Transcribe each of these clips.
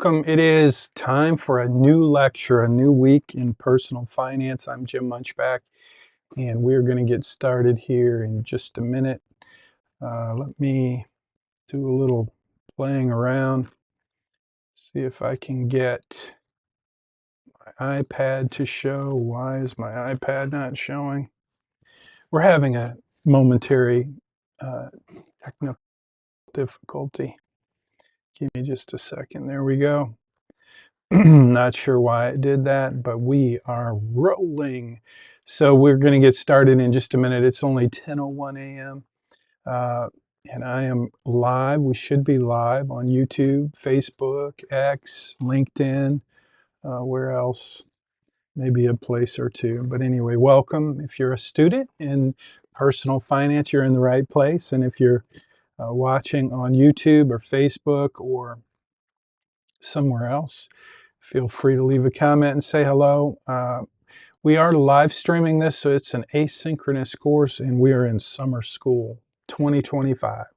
Welcome. It is time for a new lecture, a new week in personal finance. I'm Jim Munchback, and we're going to get started here in just a minute. Let me do a little playing around, see if I can get my iPad to show. Why is my iPad not showing? We're having a momentary uh, technical difficulty. Give me just a second. There we go. Not sure why it did that, but we are rolling. So we're going to get started in just a minute. It's only 10:01 a.m. And I am live. We should be live on YouTube, Facebook, X, LinkedIn. Where else? Maybe a place or two. But anyway, welcome. If you're a student in personal finance, you're in the right place. And if you're watching on YouTube or Facebook or somewhere else, feel free to leave a comment and say hello. We are live streaming this, so it's an asynchronous course, and we are in summer school 2025.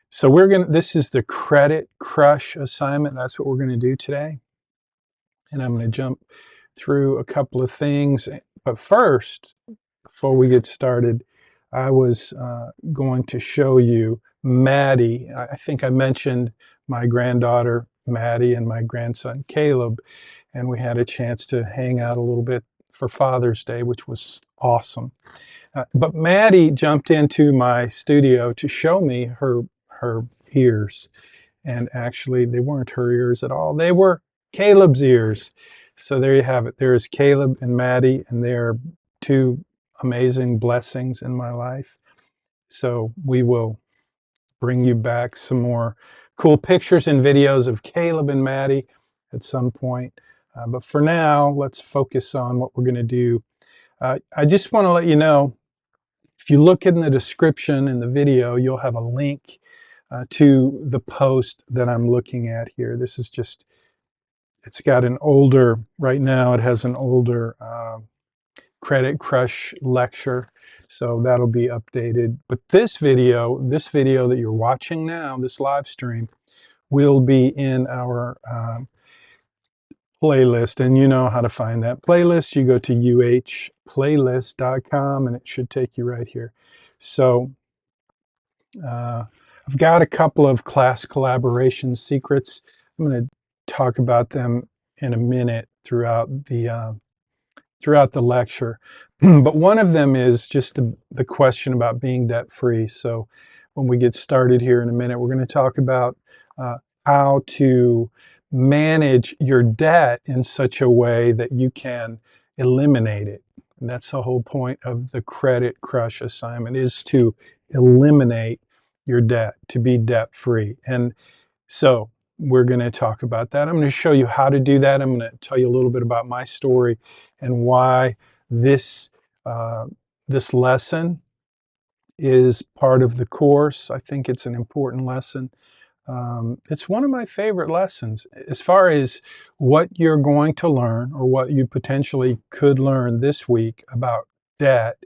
So this is the credit crush assignment. That's what we're going to do today. And I'm going to jump through a couple of things. But first, before we get started, I was going to show you Maddie. I think I mentioned my granddaughter Maddie and my grandson Caleb, and we had a chance to hang out a little bit for Father's Day, which was awesome. But Maddie jumped into my studio to show me her ears, and actually they weren't her ears at all. They were Caleb's ears. So there you have it. There's Caleb and Maddie, and they're two amazing blessings in my life. So we will bring you back some more cool pictures and videos of Caleb and Maddie at some point. But for now, let's focus on what we're going to do. I just want to let you know, if you look in the description in the video, you'll have a link to the post that I'm looking at here. This is just, it's got an older, right now it has an older Credit Crush lecture. So that'll be updated. But this video that you're watching now, this live stream, will be in our playlist. And you know how to find that playlist. You go to uhplaylist.com and it should take you right here. So I've got a couple of class collaboration secrets. I'm going to talk about them in a minute throughout the lecture. But one of them is just the question about being debt-free. So when we get started here in a minute, we're going to talk about how to manage your debt in such a way that you can eliminate it. And that's the whole point of the Credit Crush assignment, is to eliminate your debt, to be debt-free. And so we're going to talk about that. I'm going to show you how to do that. I'm going to tell you a little bit about my story and why this lesson is part of the course. I think it's an important lesson. It's one of my favorite lessons as far as what you're going to learn, or what you potentially could learn this week about debt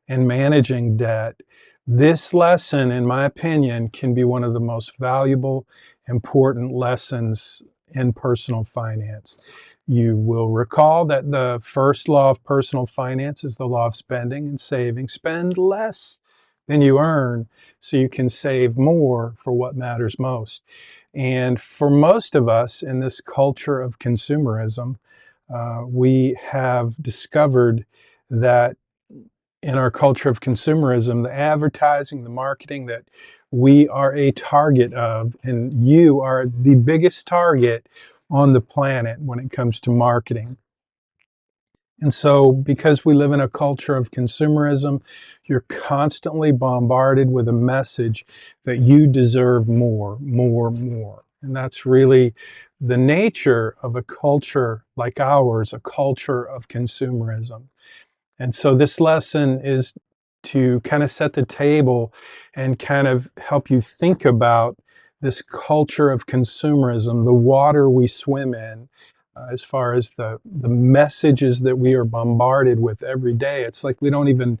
and managing debt. This lesson, in my opinion, can be one of the most valuable, important lessons in personal finance. You will recall that the first law of personal finance is the law of spending and saving. Spend less than you earn so you can save more for what matters most. And for most of us in this culture of consumerism, we have discovered that in our culture of consumerism, the advertising, the marketing that we are a target of, and you are the biggest target on the planet when it comes to marketing. And so because we live in a culture of consumerism, you're constantly bombarded with a message that you deserve more, more, more. And that's really the nature of a culture like ours, a culture of consumerism. And so this lesson is to kind of set the table and kind of help you think about this culture of consumerism, the water we swim in, as far as the messages that we are bombarded with every day. It's like we don't even,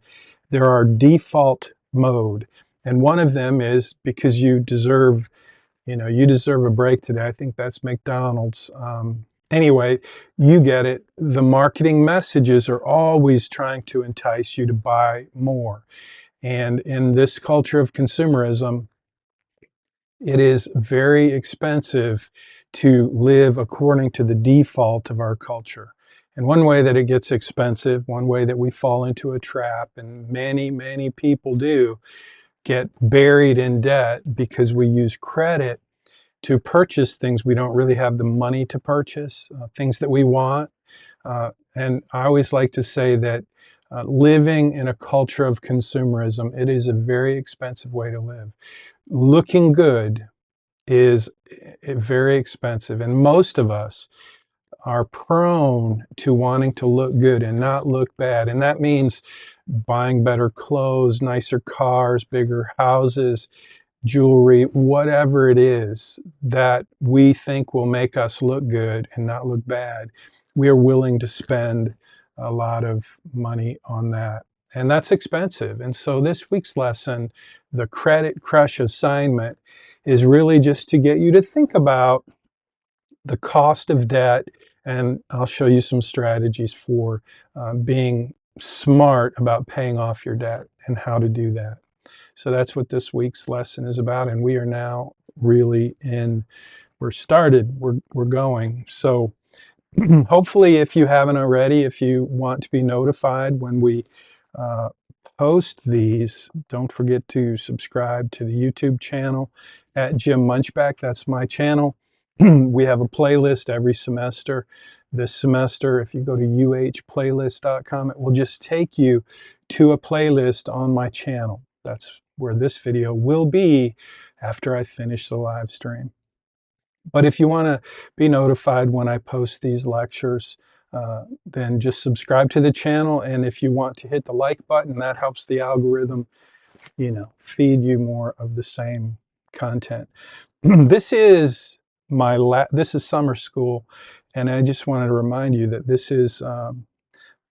they're our default mode. And one of them is because you deserve You know, you deserve a break today. I think that's McDonald's. Anyway, you get it. The marketing messages are always trying to entice you to buy more. And in this culture of consumerism, it is very expensive to live according to the default of our culture. And one way that it gets expensive, one way that we fall into a trap, and many, many people do, get buried in debt because we use credit to purchase things we don't really have the money to purchase, things that we want. And I always like to say that living in a culture of consumerism, it is a very expensive way to live. Looking good is very expensive, and most of us are prone to wanting to look good and not look bad. And that means buying better clothes, nicer cars, bigger houses, jewelry, whatever it is that we think will make us look good and not look bad. We are willing to spend a lot of money on that. And that's expensive. And so this week's lesson, the Credit Crush assignment, is really just to get you to think about the cost of debt, and I'll show you some strategies for being smart about paying off your debt and how to do that. So that's what this week's lesson is about, and we are now really we're going. So hopefully, if you haven't already, if you want to be notified when we uh, post these, don't forget to subscribe to the YouTube channel at Jim Munchback. That's my channel. We have a playlist every semester. This semester, if you go to uhplaylist.com, it will just take you to a playlist on my channel. That's where this video will be after I finish the live stream. But if you want to be notified when I post these lectures, then just subscribe to the channel. And if you want to hit the like button, that helps the algorithm, you know, feed you more of the same content. This is this is summer school, and I just wanted to remind you that this is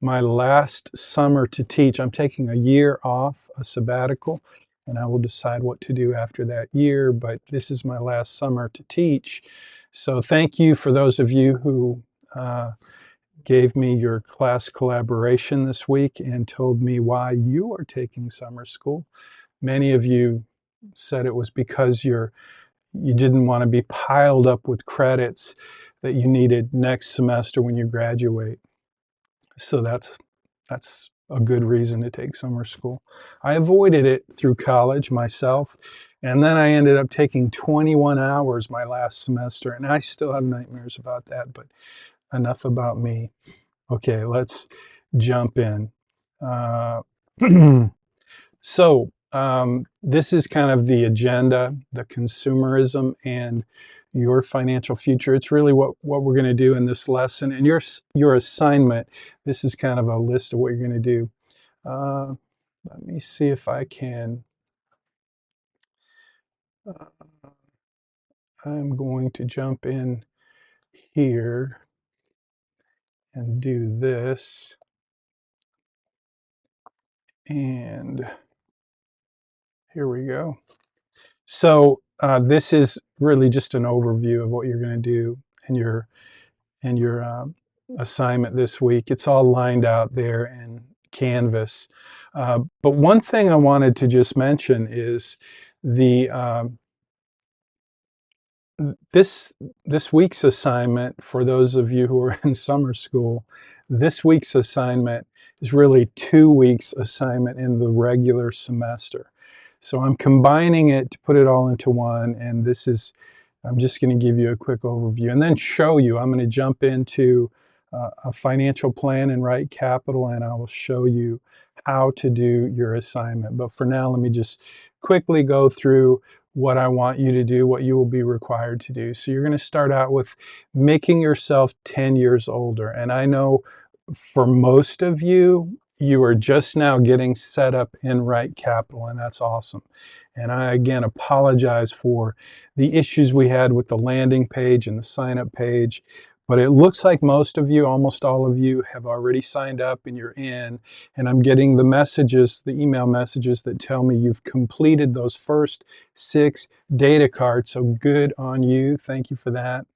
my last summer to teach. I'm taking a year off, a sabbatical, and I will decide what to do after that year, but this is my last summer to teach. So thank you for those of you who gave me your class collaboration this week and told me why you are taking summer school. Many of you said it was because you didn't want to be piled up with credits that you needed next semester when you graduate. So that's a good reason to take summer school. I avoided it through college myself, and then I ended up taking 21 hours my last semester, and I still have nightmares about that, but enough about me. Okay, let's jump in. So this is kind of the agenda, the consumerism and your financial future. It's really what we're going to do in this lesson. And your assignment, this is kind of a list of what you're going to do. Let me see if I can. I'm going to jump in here and do this. And here we go. So this is really just an overview of what you're going to do in your assignment this week. It's all lined out there in Canvas. But one thing I wanted to just mention is the this week's assignment, for those of you who are in summer school, this week's assignment is really 2 weeks assignment in the regular semester. So I'm combining it to put it all into one, and I'm just going to give you a quick overview and then show you. I'm going to jump into a financial plan in RightCapital, and I will show you how to do your assignment. But for now, let me just quickly go through what I want you to do, what you will be required to do. So you're going to start out with making yourself 10 years older. And I know for most of you, you are just now getting set up in RightCapital, and that's awesome. And I, again, apologize for the issues we had with the landing page and the sign-up page, But it looks like most of you, almost all of you, have already signed up and you're in. And I'm getting the messages, the email messages that tell me you've completed those first 6 data cards. So good on you. Thank you for that.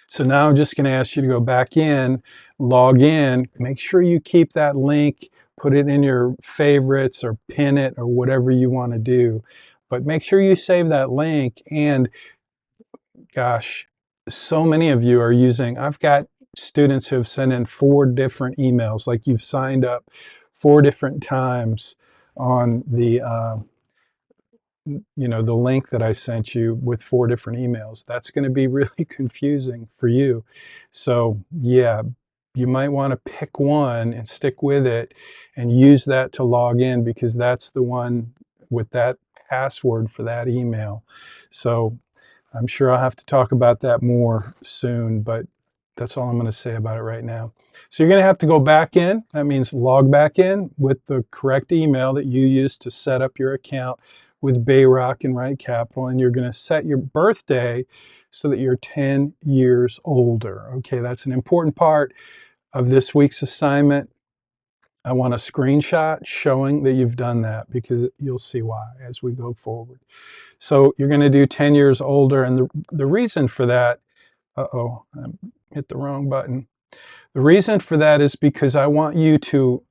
So now I'm just going to ask you to go back in, log in, make sure you keep that link, put it in your favorites or pin it or whatever you want to do. But make sure you save that link. And gosh, so many of you are using, I've got students who have sent in 4 different emails, like you've signed up 4 different times on the the link that I sent you with 4 different emails. That's going to be really confusing for you. So yeah, you might want to pick one and stick with it and use that to log in, because that's the one with that password for that email. So I'm sure I'll have to talk about that more soon, but that's all I'm going to say about it right now. So you're going to have to go back in. That means log back in with the correct email that you used to set up your account with Bayrock and RightCapital, and you're going to set your birthday so that you're 10 years older. Okay, that's an important part of this week's assignment. I want a screenshot showing that you've done that, because you'll see why as we go forward. So you're going to do 10 years older, and the reason for that, uh-oh, I hit the wrong button. The reason for that is because I want you to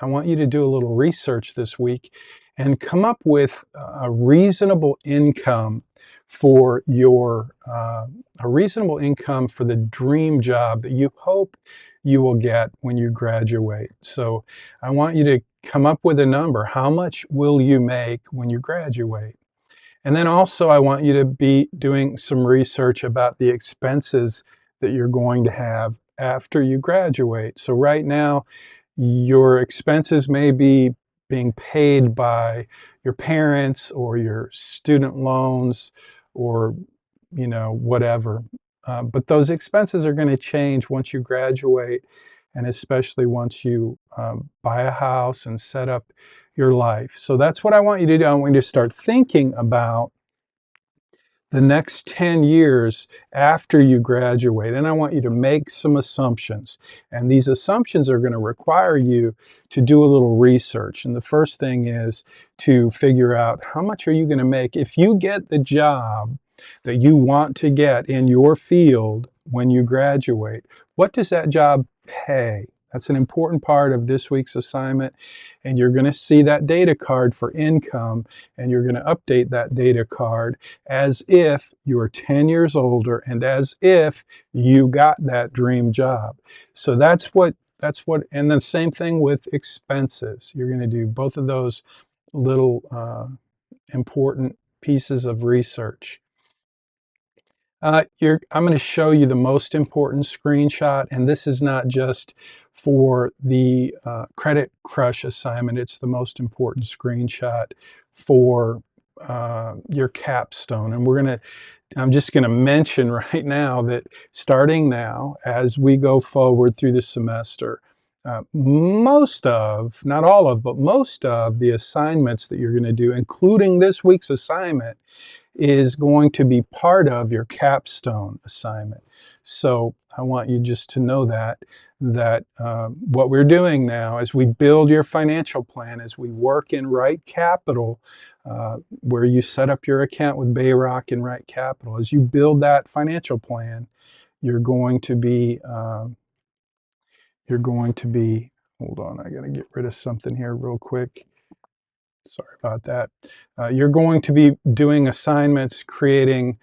do a little research this week and come up with a reasonable income for the dream job that you hope you will get when you graduate. So I want you to come up with a number. How much will you make when you graduate? And then also I want you to be doing some research about the expenses that you're going to have after you graduate. So right now, your expenses may be being paid by your parents or your student loans or, whatever. But those expenses are going to change once you graduate, and especially once you buy a house and set up your life. So that's what I want you to do. I want you to start thinking about the next 10 years after you graduate, and I want you to make some assumptions. And these assumptions are going to require you to do a little research. And the first thing is to figure out, how much are you going to make if you get the job that you want to get in your field when you graduate? What does that job pay? That's an important part of this week's assignment. And you're going to see that data card for income, and you're going to update that data card as if you're 10 years older and as if you got that dream job. So and the same thing with expenses. You're going to do both of those little important pieces of research. I'm going to show you the most important screenshot, and this is not just for the Credit Crush assignment. It's the most important screenshot for your capstone. And I'm just going to mention right now that starting now, as we go forward through the semester, most of, not all of, but most of the assignments that you're going to do, including this week's assignment, is going to be part of your capstone assignment. So I want you just to know that what we're doing now as we build your financial plan, as we work in RightCapital, where you set up your account with Bayrock and RightCapital, as you build that financial plan, you're going to be, hold on, I got to get rid of something here real quick. Sorry about that. You're going to be doing assignments, creating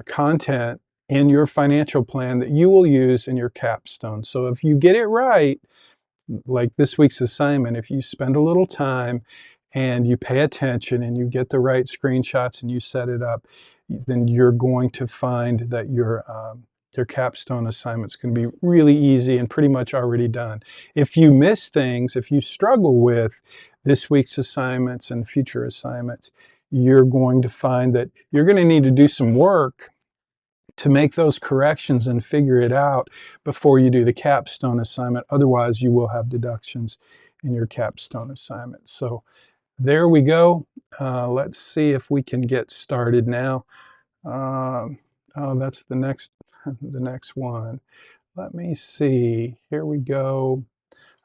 content in your financial plan that you will use in your capstone. So if you get it right, like this week's assignment, if you spend a little time and you pay attention and you get the right screenshots and you set it up, then you're going to find that your capstone assignment is going to be really easy and pretty much already done. If you miss things, if you struggle with this week's assignments and future assignments, you're going to find that you're going to need to do some work to make those corrections and figure it out before you do the capstone assignment. Otherwise, you will have deductions in your capstone assignment. So there we go. Let's see if we can get started now. Oh, that's the next. the next one. Let me see. Here we go.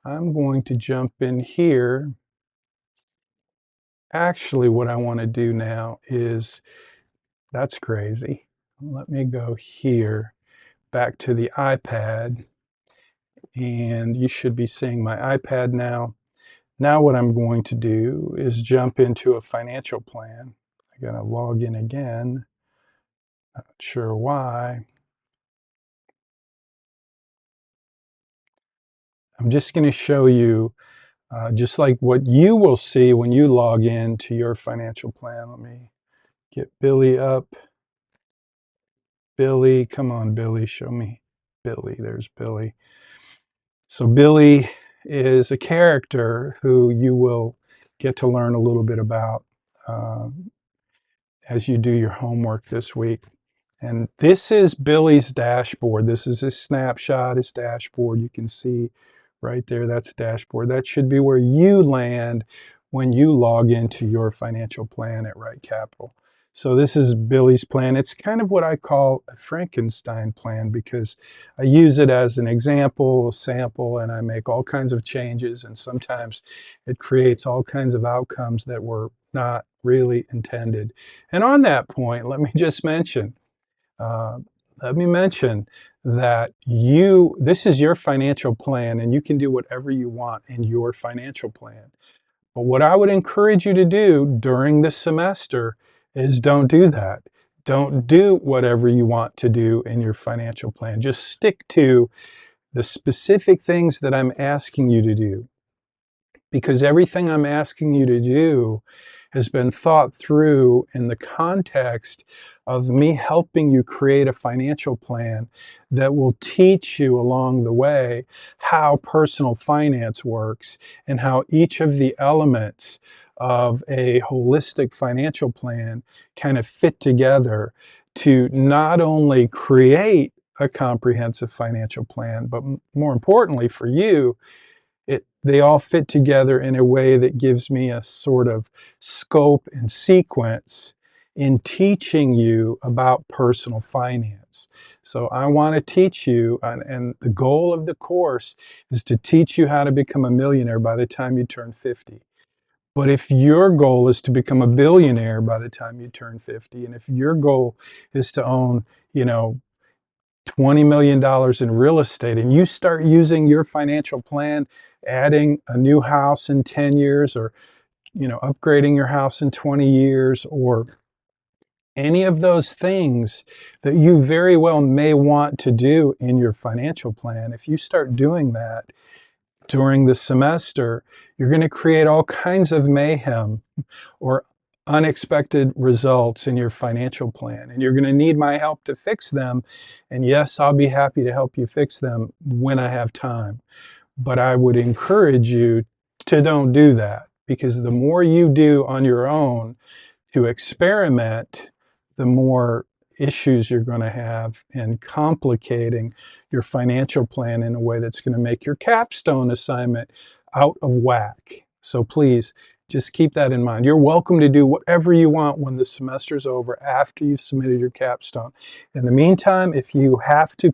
I'm going to jump in here. Actually, what I want to do now is, that's crazy. Let me go here, back to the iPad, and you should be seeing my iPad now. Now what I'm going to do is jump into a financial plan. I'm going to log in again. Not sure why. I'm just going to show you just like what you will see when you log in to your financial plan. Let me get Billy up. Billy, come on, Billy, show me Billy. There's Billy. So Billy is a character who you will get to learn a little bit about uh, as you do your homework this week. And this is Billy's dashboard. This is his snapshot, his dashboard. You can see right there, that's dashboard. That should be where you land when you log into your financial plan at RightCapital. So this is Billy's plan. It's kind of what I call a Frankenstein plan because I use it as an example, sample, and I make all kinds of changes. And sometimes it creates all kinds of outcomes that were not really intended. And on that point, let me just mention, uh, that this is your financial plan and you can do whatever you want in your financial plan. But what I would encourage you to do during the semester is don't do that. Don't do whatever you want to do in your financial plan. Just stick to the specific things that I'm asking you to do, because everything I'm asking you to do has been thought through in the context of me helping you create a financial plan that will teach you along the way how personal finance works and how each of the elements of a holistic financial plan kind of fit together to not only create a comprehensive financial plan, but more importantly for you, they all fit together in a way that gives me a sort of scope and sequence in teaching you about personal finance. So I want to teach you, and the goal of the course is to teach you how to become a millionaire by the time you turn 50. But if your goal is to become a billionaire by the time you turn 50, and if your goal is to own, $20 million in real estate, and you start using your financial plan, adding a new house in 10 years, or upgrading your house in 20 years, or any of those things that you very well may want to do in your financial plan, if you start doing that during the semester, you're going to create all kinds of mayhem or unexpected results in your financial plan. And you're going to need my help to fix them. And yes, I'll be happy to help you fix them when I have time. But I would encourage you to don't do that, because the more you do on your own to experiment, the more issues you're going to have in complicating your financial plan in a way that's going to make your capstone assignment out of whack. So please, just keep that in mind. You're welcome to do whatever you want when the semester's over after you've submitted your capstone. In the meantime, if you have to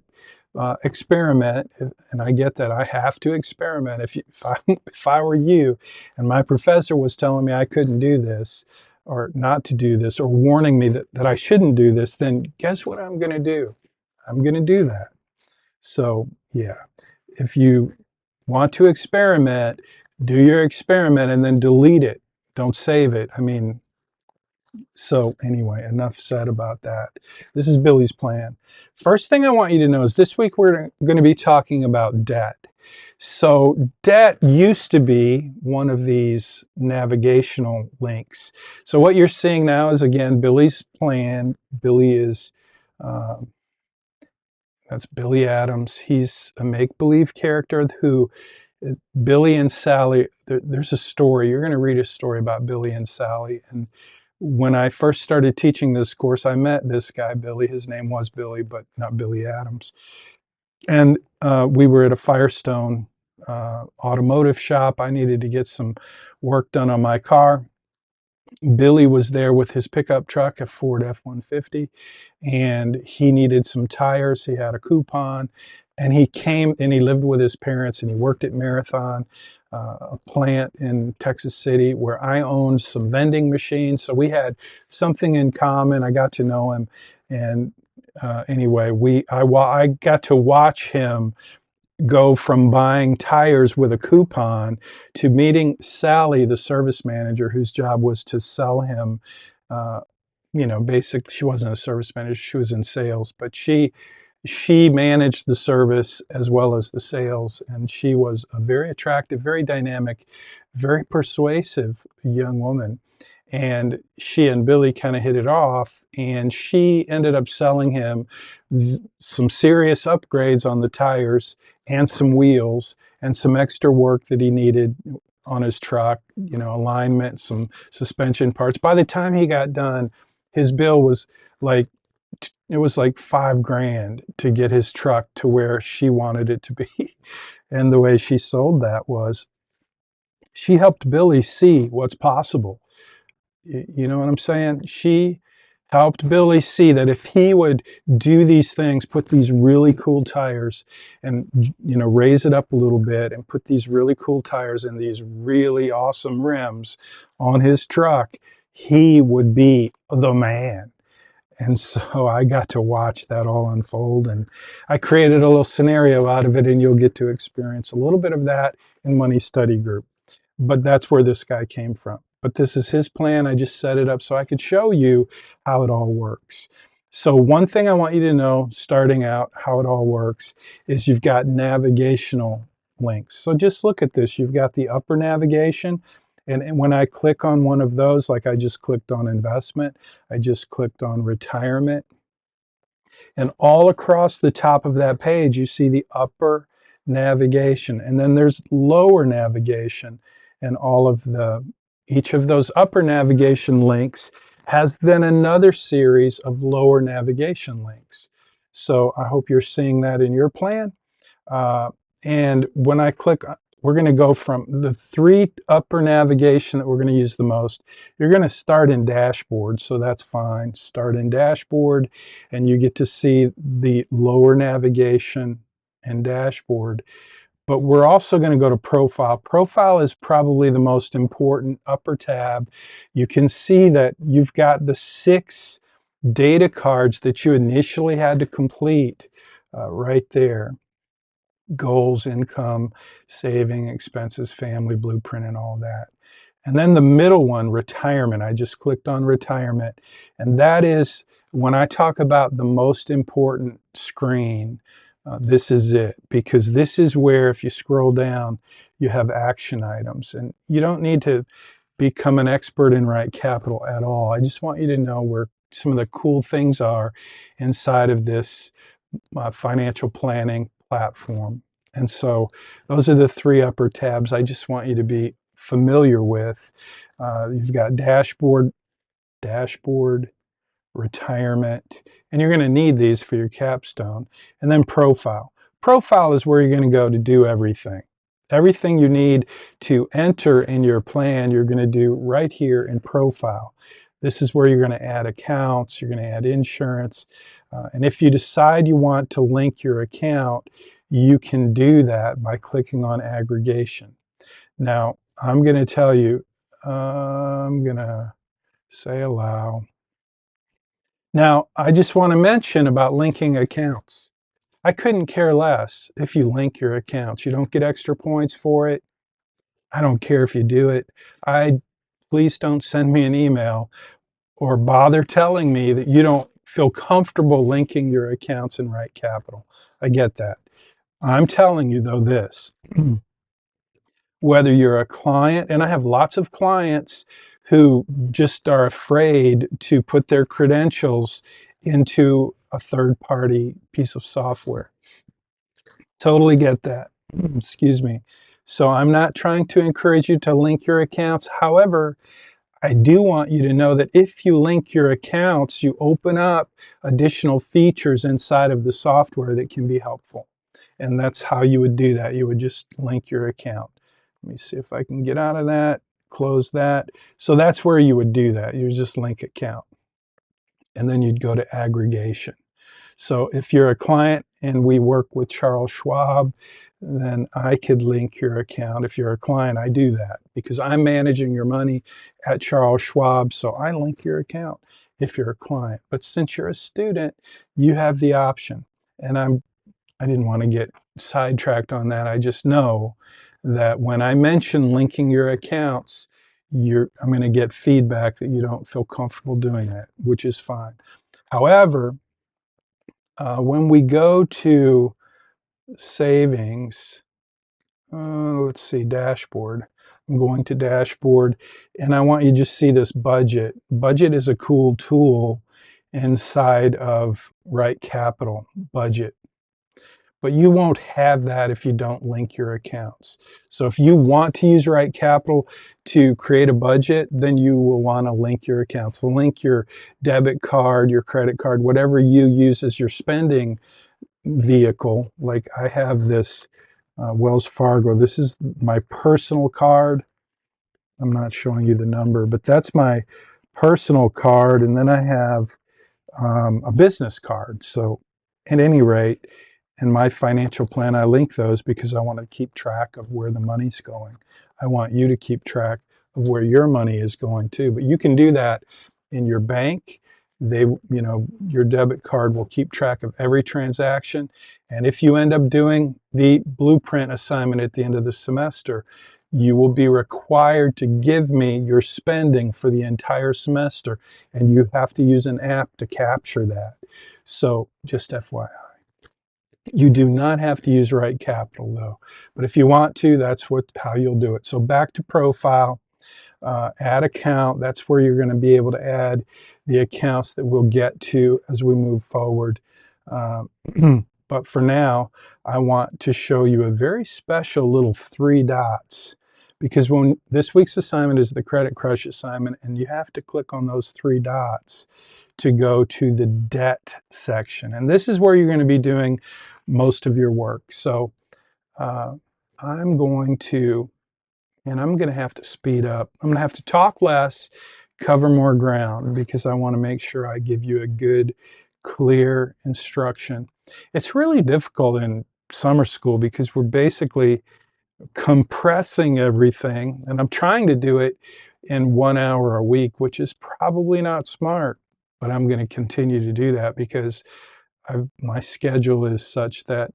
experiment, and I get that I have to experiment. If I were you and my professor was telling me I couldn't do this, or not to do this, or warning me that I shouldn't do this, then guess what I'm going to do? I'm going to do that. So yeah, if you want to experiment, do your experiment and then delete it. Don't save it. So anyway, enough said about that. This is Billy's plan. First thing I want you to know is this week we're going to be talking about debt. So debt used to be one of these navigational links. So what you're seeing now is, again, Billy's plan. Billy is, that's Billy Adams. He's a make-believe character who, Billy and Sally, there's a story. You're going to read a story about Billy and Sally. And when I first started teaching this course, I met this guy, Billy. His name was Billy, but not Billy Adams. And we were at a Firestone automotive shop. I needed to get some work done on my car. Billy was there with his pickup truck, a Ford F-150, and he needed some tires. He had a coupon, and he came and he lived with his parents, and he worked at Marathon, a plant in Texas City where I owned some vending machines. So we had something in common. I got to know him, and anyway, I got to watch him go from buying tires with a coupon to meeting Sally, the service manager, whose job was to sell him. Uh, she wasn't a service manager; she was in sales, but she managed the service as well as the sales, and she was a very attractive, very dynamic, very persuasive young woman. And she and Billy kind of hit it off, and she ended up selling him some serious upgrades on the tires and some wheels and some extra work that he needed on his truck, alignment, some suspension parts. By the time he got done, his bill was like it was like $5,000 to get his truck to where she wanted it to be. And the way she sold that was she helped Billy see what's possible. You know what I'm saying? She helped Billy see that if he would do these things, put these really cool tires and, raise it up a little bit and put these really cool tires and these really awesome rims on his truck, he would be the man. And so I got to watch that all unfold, and I created a little scenario out of it, and you'll get to experience a little bit of that in Money Study Group. But that's where this guy came from. But this is his plan. I just set it up so I could show you how it all works. So one thing I want you to know, starting out, how it all works, is you've got navigational links. So just look at this. You've got the upper navigation. And when I click on one of those, like I just clicked on investment, I just clicked on retirement, and all across the top of that page, you see the upper navigation. And then there's lower navigation. And each of those upper navigation links has then another series of lower navigation links. So I hope you're seeing that in your plan. And when I click, we're going to go from the three upper navigation that we're going to use the most. You're going to start in dashboard, so that's fine. Start in dashboard, and you get to see the lower navigation and dashboard. But we're also going to go to profile. Profile is probably the most important upper tab. You can see that you've got the 6 data cards that you initially had to complete right there. Goals, income, saving, expenses, family blueprint, and all that. And then the middle one, retirement. I just clicked on retirement. And that is when I talk about the most important screen, this is it. Because this is where, if you scroll down, you have action items. And you don't need to become an expert in RightCapital at all. I just want you to know where some of the cool things are inside of this financial planning platform. And so those are the 3 upper tabs I just want you to be familiar with. You've got dashboard, retirement, and you're going to need these for your capstone. And then profile. Profile is where you're going to go to do everything. Everything you need to enter in your plan, you're going to do right here in profile. This is where you're going to add accounts, you're going to add insurance. And if you decide you want to link your account, you can do that by clicking on aggregation. Now, I'm going to tell you, I'm going to say allow. Now, I just want to mention about linking accounts. I couldn't care less if you link your accounts. You don't get extra points for it. I don't care if you do it. Please don't send me an email or bother telling me that you don't feel comfortable linking your accounts in RightCapital. I get that. I'm telling you, though, this. Whether you're a client, and I have lots of clients who just are afraid to put their credentials into a third-party piece of software. Totally get that. Excuse me. So I'm not trying to encourage you to link your accounts. However, I do want you to know that if you link your accounts, you open up additional features inside of the software that can be helpful. And that's how you would do that. You would just link your account. Let me see if I can get out of that. close that. So that's where you would do that. You just link account. And then you'd go to aggregation. So if you're a client and we work with Charles Schwab, then I could link your account. If you're a client, I do that because I'm managing your money at Charles Schwab, so I link your account if you're a client. But since you're a student, you have the option. And I didn't want to get sidetracked on that. I just know that when I mention linking your accounts, I'm going to get feedback that you don't feel comfortable doing that, which is fine. However, when we go to savings, let's see, dashboard. I'm going to dashboard, and I want you to just see this budget. Budget is a cool tool inside of RightCapital budget. But you won't have that if you don't link your accounts. So if you want to use RightCapital to create a budget, then you will want to link your accounts. Link your debit card, your credit card, whatever you use as your spending vehicle. Like I have this Wells Fargo. This is my personal card. I'm not showing you the number, but that's my personal card. And then I have a business card. So at any rate, in my financial plan, I link those because I want to keep track of where the money's going. I want you to keep track of where your money is going too. But you can do that in your bank. Your debit card will keep track of every transaction. And if you end up doing the blueprint assignment at the end of the semester, you will be required to give me your spending for the entire semester. And you have to use an app to capture that. So just FYI. You do not have to use RightCapital though, but if you want to, that's how you'll do it. So back to profile, add account. That's where you're going to be able to add the accounts that we'll get to as we move forward. But for now, I want to show you a very special little 3 dots because when this week's assignment is the Credit Crush assignment, and you have to click on those 3 dots to go to the debt section. And this is where you're going to be doing most of your work. So I'm going to have to speed up. I'm going to have to talk less, cover more ground, because I want to make sure I give you a good, clear instruction. It's really difficult in summer school because we're basically compressing everything, and I'm trying to do it in 1 hour a week, which is probably not smart, but I'm going to continue to do that because my schedule is such that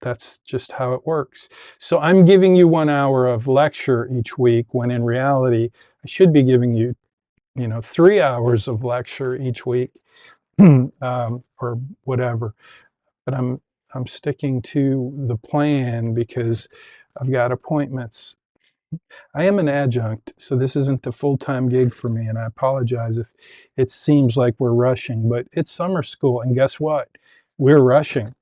that's just how it works. So I'm giving you 1 hour of lecture each week when in reality, I should be giving you, 3 hours of lecture each week or whatever. But I'm sticking to the plan because I've got appointments. I am an adjunct, so this isn't a full-time gig for me, and I apologize if it seems like we're rushing, but it's summer school, and guess what? We're rushing.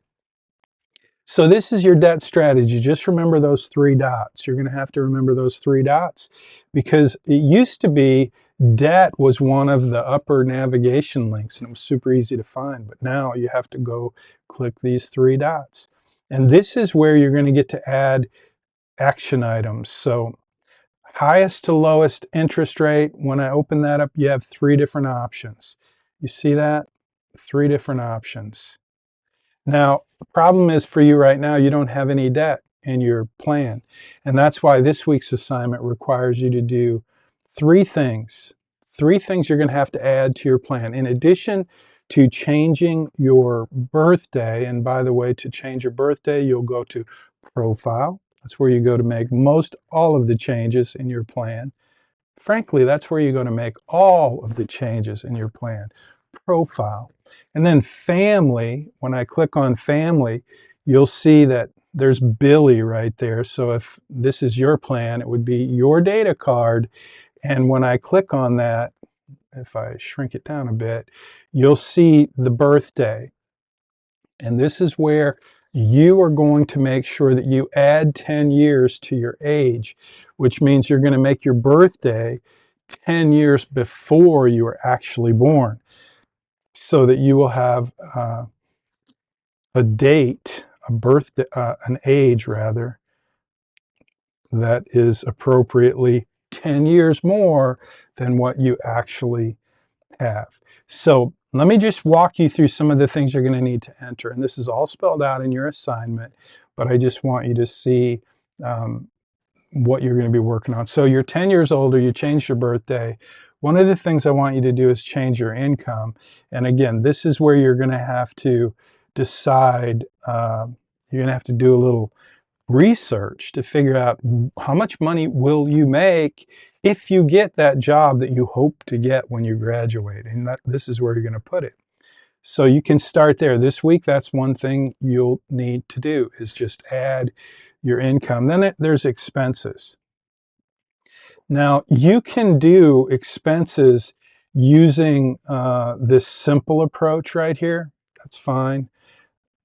So this is your debt strategy. Just remember those 3 dots. You're going to have to remember those 3 dots because it used to be debt was one of the upper navigation links, and it was super easy to find, but now you have to go click these 3 dots. And this is where you're going to get to add action items. So highest to lowest interest rate, when I open that up, you have 3 different options. You see that? 3 different options. Now, the problem is for you right now, you don't have any debt in your plan. And that's why this week's assignment requires you to do 3 things. 3 things you're going to have to add to your plan. In addition to changing your birthday, and by the way, to change your birthday, you'll go to Profile. That's where you go to make most all of the changes in your plan. Frankly, that's where you're going to make all of the changes in your plan. Profile. And then family, when I click on family, you'll see that there's Billy right there. So if this is your plan, it would be your data card. And when I click on that, if I shrink it down a bit, you'll see the birthday. And this is where you are going to make sure that you add 10 years to your age, which means you're going to make your birthday 10 years before you were actually born, so that you will have a date, a birthday, an age rather, that is appropriately 10 years more than what you actually have. So let me just walk you through some of the things you're going to need to enter. And this is all spelled out in your assignment, but I just want you to see um, what you're going to be working on. So you're 10 years older, you changed your birthday. One of the things I want you to do is change your income. And again, this is where you're going to have to decide, you're going to have to do a little research to figure out how much money will you make if you get that job that you hope to get when you graduate. And this is where you're going to put it. So you can start there. This week, that's one thing you'll need to do is just add your income. Then there's expenses. Now, you can do expenses using this simple approach right here. That's fine.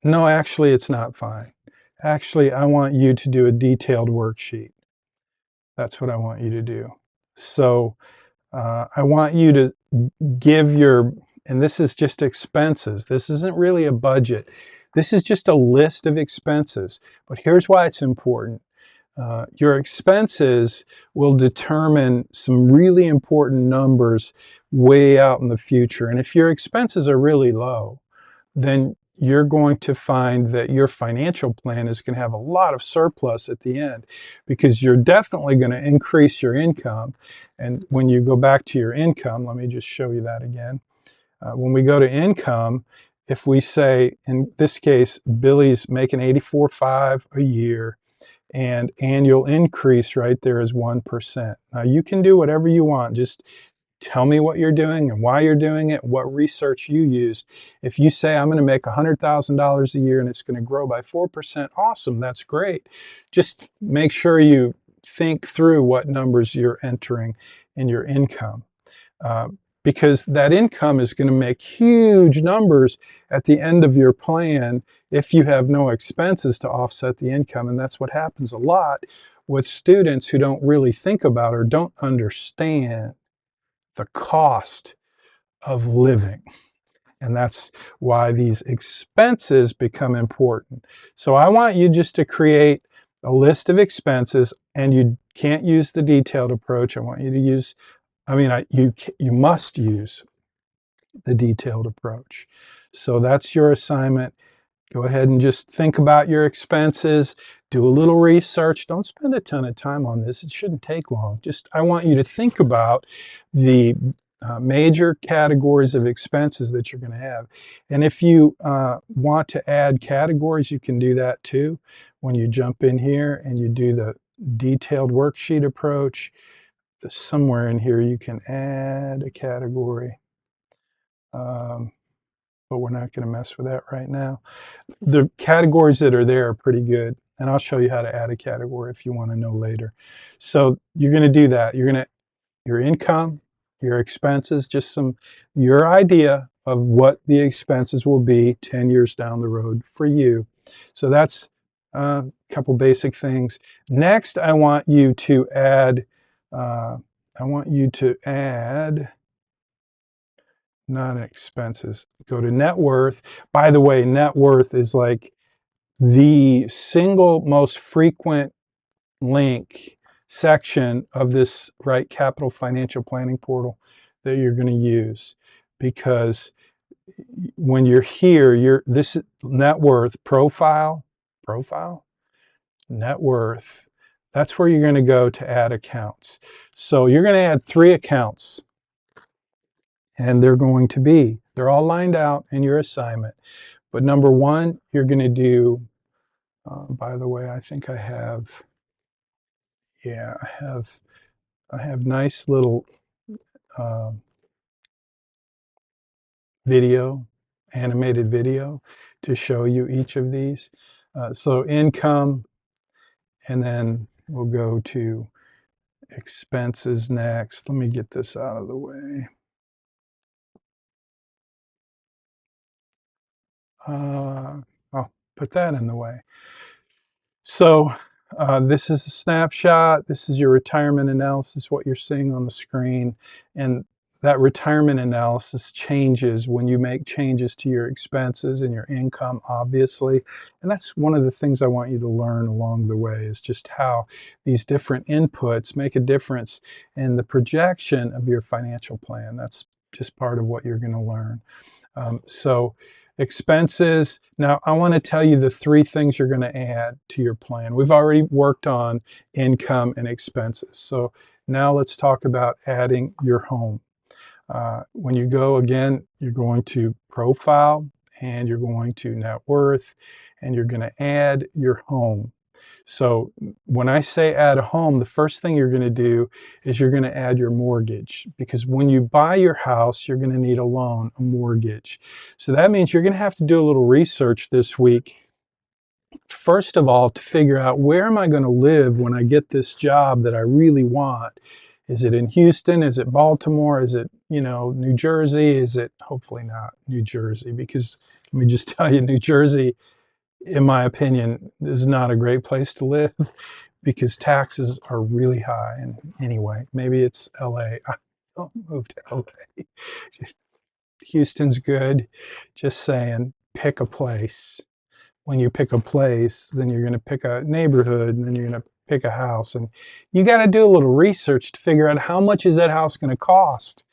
No, actually, it's not fine. Actually, I want you to do a detailed worksheet. That's what I want you to do. So I want you to give your, and this is just expenses. This isn't really a budget. This is just a list of expenses. But here's why it's important. Your expenses will determine some really important numbers way out in the future. And if your expenses are really low, then you're going to find that your financial plan is going to have a lot of surplus at the end because you're definitely going to increase your income. And when you go back to your income, let me just show you that again. When we go to income, if we say, in this case, Billy's making $84,500 a year, and annual increase right there is 1%. Now you can do whatever you want. Just tell me what you're doing and why you're doing it, what research you used. If you say I'm going to make $100,000 a year and it's going to grow by 4%, awesome, that's great. Just make sure you think through what numbers you're entering in your income. Because that income is going to make huge numbers at the end of your plan if you have no expenses to offset the income. And that's what happens a lot with students who don't really think about or don't understand the cost of living. And that's why these expenses become important. So I want you just to create a list of expenses, and you can't use the detailed approach. I want you to use, you must use the detailed approach. So that's your assignment. Go ahead and just think about your expenses, do a little research. Don't spend a ton of time on this. It shouldn't take long. Just, I want you to think about the major categories of expenses that you're going to have. And if you want to add categories, you can do that too. When you jump in here and you do the detailed worksheet approach, somewhere in here you can add a category. But we're not going to mess with that right now. The categories that are there are pretty good, and I'll show you how to add a category if you want to know later. So you're going to do that. You're going to, your income, your expenses, just your idea of what the expenses will be 10 years down the road for you. So that's a couple basic things. Next, I want you to add, not expenses. Go to net worth. By the way, net worth is like the single most frequent link section of this RightCapital financial planning portal that you're going to use, because when you're here, this net worth profile, net worth, that's where you're going to go to add accounts. So you're going to add 3 accounts. And they're all lined out in your assignment. But number 1, you're going to do, by the way, I think I have nice little animated video to show you each of these. So income, and then we'll go to expenses next. Let me get this out of the way. I'll put that in the way. So this is a snapshot. This is your retirement analysis, what you're seeing on the screen. And that retirement analysis changes when you make changes to your expenses and your income, obviously. And that's one of the things I want you to learn along the way, is just how these different inputs make a difference in the projection of your financial plan. That's just part of what you're going to learn. So expenses. Now, I want to tell you the three things you're going to add to your plan. We've already worked on income and expenses. So now let's talk about adding your home. When you go again, you're going to profile and you're going to net worth and you're going to add your home. So when I say add a home, the first thing you're going to do is you're going to add your mortgage, because when you buy your house, you're going to need a loan, a mortgage. So that means you're going to have to do a little research this week. First of all, to figure out, where am I going to live when I get this job that I really want? Is it in Houston? Is it Baltimore? Is it, New Jersey? Is it, hopefully not New Jersey, because let me just tell you, New Jersey, in my opinion, is not a great place to live because taxes are really high. And anyway, maybe it's LA. I don't move to LA. Houston's good. Just saying, pick a place. When you pick a place, then you're going to pick a neighborhood, and then you're going to pick a house. And you got to do a little research to figure out, how much is that house going to cost?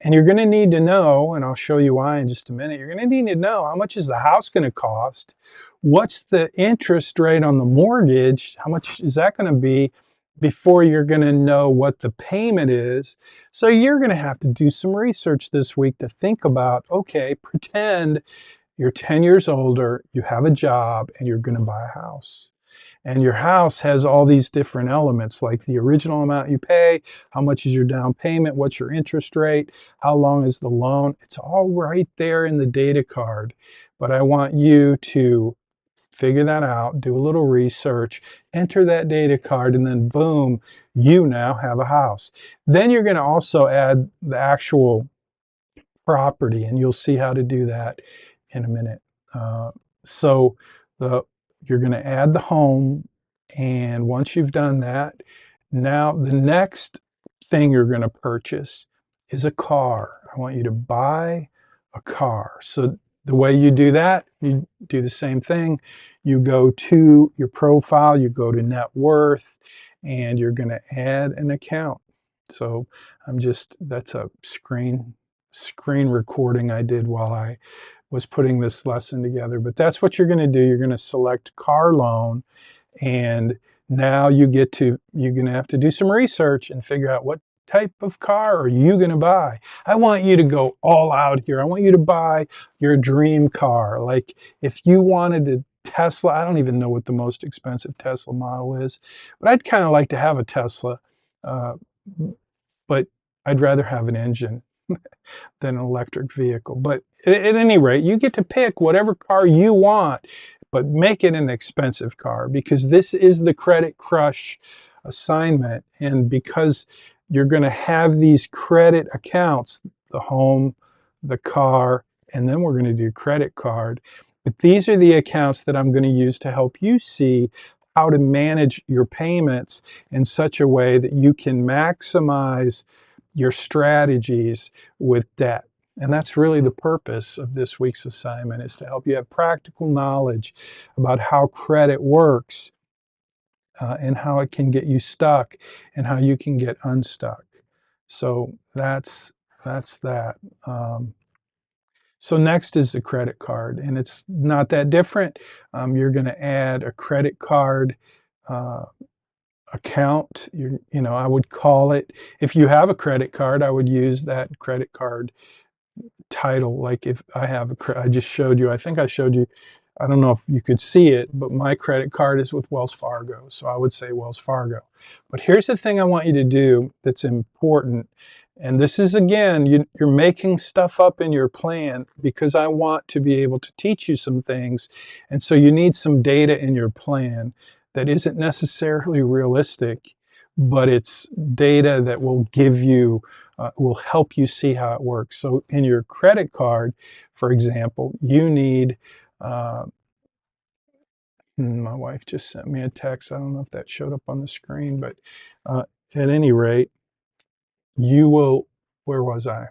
And you're going to need to know, and I'll show you why in just a minute, you're going to need to know, how much is the house going to cost? What's the interest rate on the mortgage? How much is that going to be before you're going to know what the payment is? So you're going to have to do some research this week to think about, okay, pretend you're 10 years older, you have a job, and you're going to buy a house. And your house has all these different elements, like the original amount you pay, how much is your down payment, what's your interest rate, how long is the loan. It's all right there in the data card. But I want you to figure that out, do a little research, enter that data card, and then boom, you now have a house. Then you're going to also add the actual property, and you'll see how to do that in a minute. So you're going to add the home, and once you've done that, now the next thing you're going to purchase is a car. I want you to buy a car. So the way you do that, you do the same thing. You go to your profile, you go to net worth, and you're going to add an account. So that's a screen recording I did while I was putting this lesson together. But that's what you're going to do. You're going to select car loan, and now you're going to have to do some research and figure out, what type of car are you going to buy? I want you to go all out here. I want you to buy your dream car. Like, if you wanted a Tesla, I don't even know what the most expensive Tesla model is, but I'd kind of like to have a Tesla, but I'd rather have an engine than an electric vehicle. But at any rate, you get to pick whatever car you want, but make it an expensive car, because this is the Credit Crush assignment. And because you're going to have these credit accounts, the home, the car, and then we're going to do credit card. But these are the accounts that I'm going to use to help you see how to manage your payments in such a way that you can maximize your strategies with debt. And that's really the purpose of this week's assignment, is to help you have practical knowledge about how credit works, and how it can get you stuck and how you can get unstuck. So that's that. So next is the credit card, and it's not that different. You're going to add a credit card account. I would call it, if you have a credit card, I would use that credit card title. Like, if I have I just showed you, I think I showed you, I don't know if you could see it, but my credit card is with Wells Fargo. So I would say Wells Fargo. But here's the thing I want you to do that's important. And this is, again, you're making stuff up in your plan, because I want to be able to teach you some things. And so you need some data in your plan that isn't necessarily realistic, but it's data that will give you, will help you see how it works. So in your credit card, for example, you need, my wife just sent me a text. I don't know if that showed up on the screen, but at any rate, you will where was I?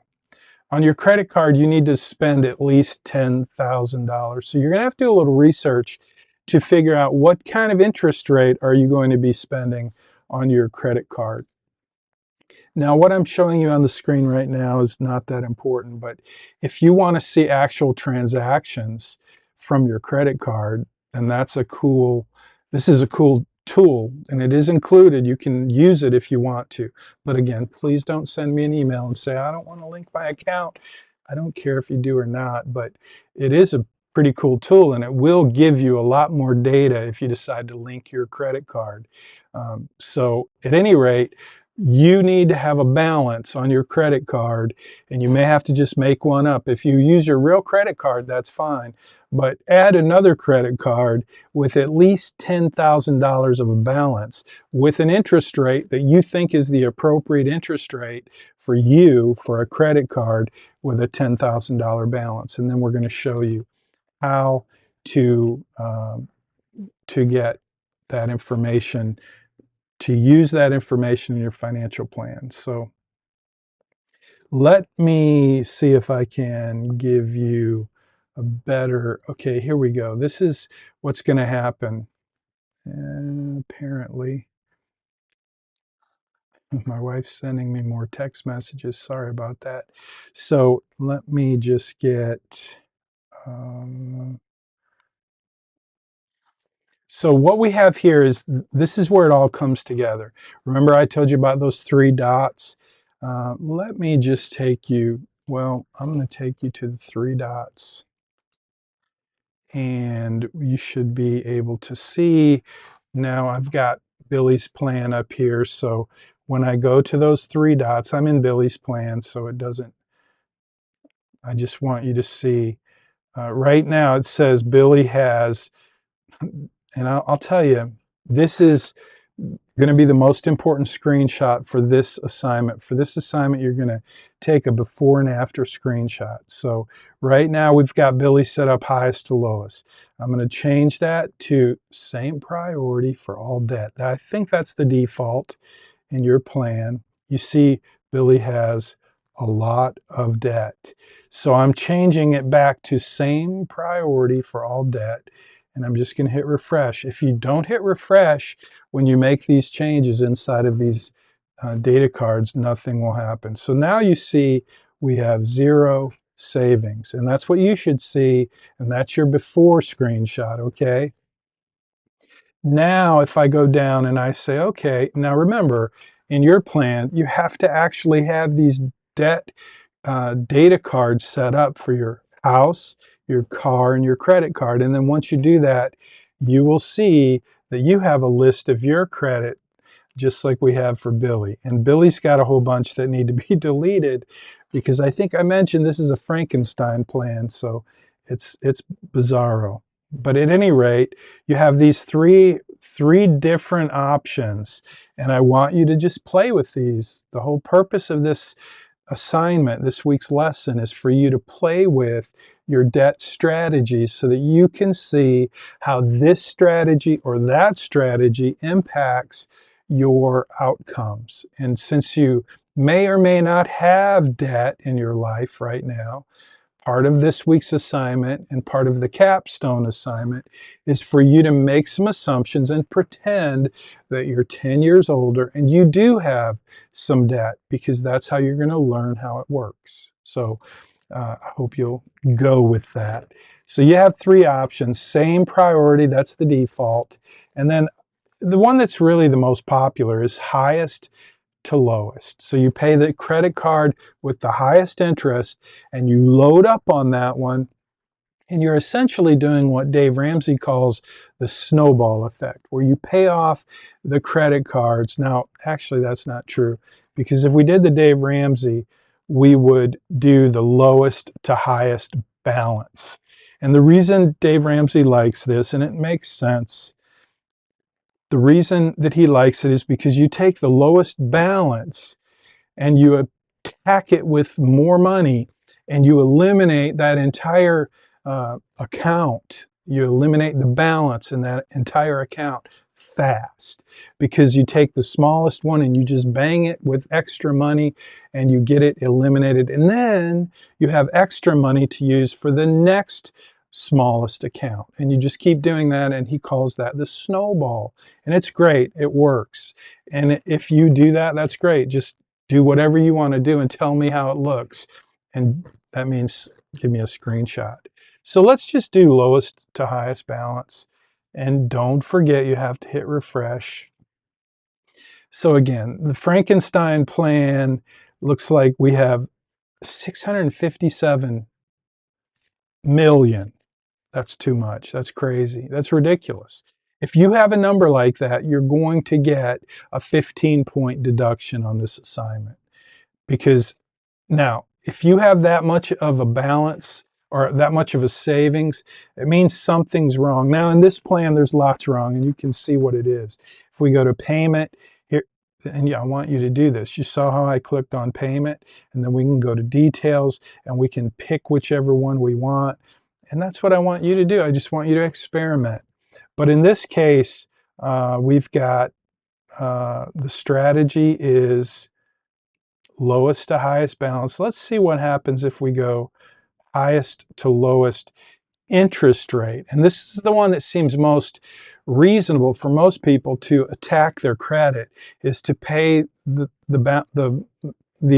On your credit card, you need to spend at least $10,000. So you're going to have to do a little research to figure out what kind of interest rate are you going to be spending on your credit card. Now, what I'm showing you on the screen right now is not that important, but if you want to see actual transactions from your credit card, then this is a cool tool, and it is included. You can use it if you want to. But again, please don't send me an email and say, I don't want to link my account. I don't care if you do or not, but it is a pretty cool tool, and it will give you a lot more data if you decide to link your credit card. So at any rate, you need to have a balance on your credit card, and you may have to just make one up. If you use your real credit card, that's fine, but add another credit card with at least $10,000 of a balance with an interest rate that you think is the appropriate interest rate for you for a credit card with a $10,000 balance. And then we're going to show you how to get that information, to use that information in your financial plan. So let me see if I can give you a better, okay, here we go. This is what's going to happen. And apparently, my wife's sending me more text messages. Sorry about that. So let me just get, so what we have here is, this is where it all comes together. Remember I told you about those three dots? Let me just take you, well, I'm going to take you to the three dots. And you should be able to see, now I've got Billy's plan up here. So when I go to those three dots, I'm in Billy's plan, so it doesn't, I just want you to see. Right now it says Billy has, and I'll tell you, this is going to be the most important screenshot for this assignment. For this assignment, you're going to take a before and after screenshot. So right now we've got Billy set up highest to lowest. I'm going to change that to same priority for all debt. I think that's the default in your plan. You see Billy has a lot of debt. So I'm changing it back to same priority for all debt. And I'm just going to hit refresh. If you don't hit refresh when you make these changes inside of these data cards, nothing will happen. So now you see we have 0 savings, and that's what you should see, and that's your before screenshot, okay? Now if I go down and I say, okay, now remember, in your plan, you have to actually have these debt data cards set up for your house, your car, and your credit card. And then once you do that, you will see that you have a list of your credit, just like we have for Billy. And Billy's got a whole bunch that need to be deleted, because I think I mentioned this is a Frankenstein plan, so it's bizarro. But at any rate, you have these three different options, and I want you to just play with these. The whole purpose of this assignment, this week's lesson, is for you to play with your debt strategies so that you can see how this strategy or that strategy impacts your outcomes. And since you may or may not have debt in your life right now, part of this week's assignment and part of the capstone assignment is for you to make some assumptions and pretend that you're 10 years older and you do have some debt, because that's how you're going to learn how it works. So I hope you'll go with that. So you have three options, same priority, that's the default. And then the one that's really the most popular is highest to lowest. So you pay the credit card with the highest interest and you load up on that one, and you're essentially doing what Dave Ramsey calls the snowball effect, where you pay off the credit cards. Now, actually that's not true, because if we did the Dave Ramsey, we would do the lowest to highest balance. And the reason Dave Ramsey likes this, and it makes sense, the reason that he likes it is because you take the lowest balance and you attack it with more money, and you eliminate that entire account. You eliminate the balance in that entire account fast, because you take the smallest one and you just bang it with extra money and you get it eliminated. And then you have extra money to use for the next smallest account. And you just keep doing that. And he calls that the snowball. And it's great. It works. And if you do that, that's great. Just do whatever you want to do and tell me how it looks. And that means give me a screenshot. So let's just do lowest to highest balance. And don't forget, you have to hit refresh. So again, the Frankenstein plan looks like we have 657 million. That's too much. That's crazy. That's ridiculous. If you have a number like that, you're going to get a 15-point deduction on this assignment. Because now, if you have that much of a balance or that much of a savings, it means something's wrong. Now, in this plan, there's lots wrong, and you can see what it is. If we go to payment, here, and yeah, I want you to do this. You saw how I clicked on payment, and then we can go to details, and we can pick whichever one we want. And that's what I want you to do. I just want you to experiment. But in this case, we've got the strategy is lowest to highest balance. Let's see what happens if we go highest to lowest interest rate. And this is the one that seems most reasonable for most people to attack their credit, is to pay the